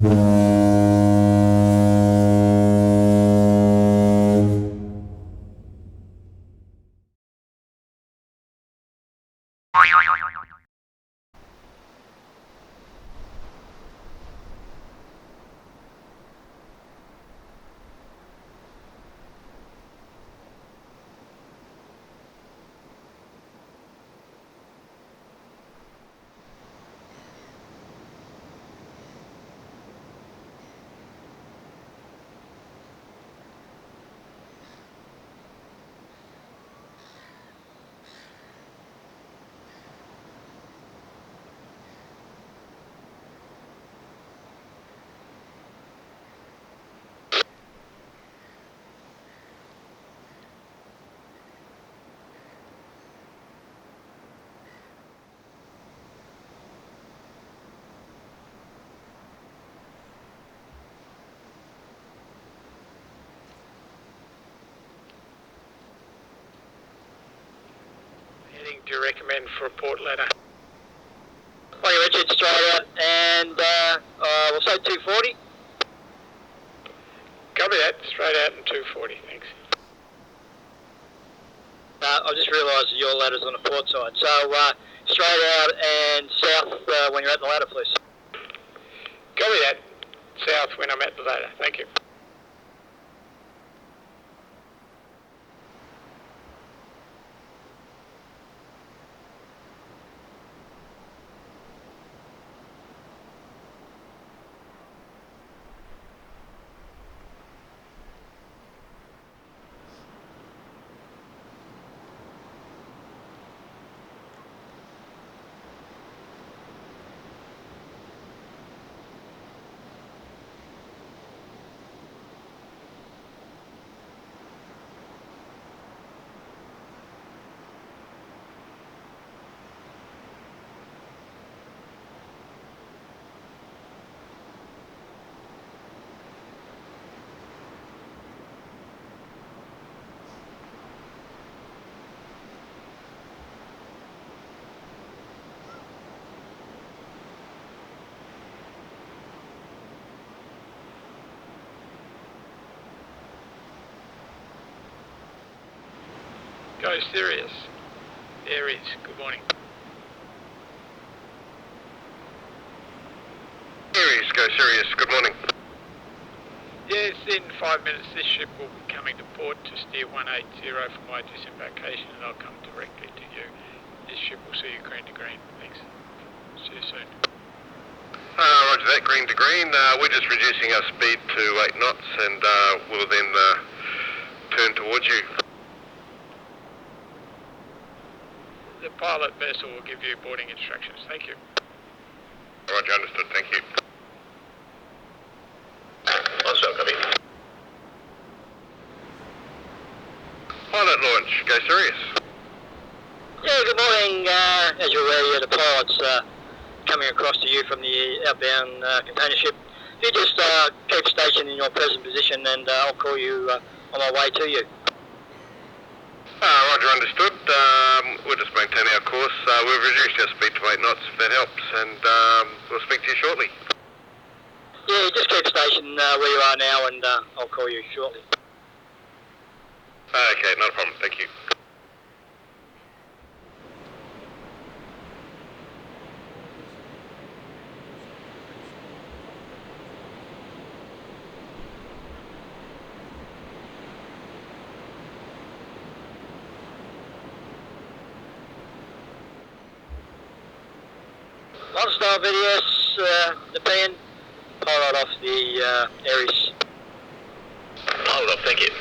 Do you recommend for a port ladder? Wally Richard, straight out, and we'll say 240. Copy that, straight out and 240, thanks. I just realised your ladder's on the port side, so straight out and south when you're at the ladder, please. Copy that, south when I'm at the ladder, thank you. Go serious. Aries, good morning. Aries, go serious, good morning. Yes, in 5 minutes this ship will be coming to port to steer 180 for my disembarkation and I'll come directly to you. This ship will see you green to green, thanks. See you soon. Roger that, green to green. We're just reducing our speed to 8 knots and we'll then turn towards you. The pilot vessel will give you boarding instructions. Thank you. Roger, understood. Thank you. Also, copy. Pilot launch, go serious. Yeah, good morning. As you're aware, the pilot's coming across to you from the outbound container ship. You just keep station in your present position and I'll call you on my way to you. Roger, understood. We'll just maintain our course. We've reduced our speed to 8 knots if that helps, and we'll speak to you shortly. Yeah, just keep station where you are now and I'll call you shortly. Okay, not a problem. Thank you. Lifestyle VDS, the pen, pilot off the Aries. Pilot off, thank you.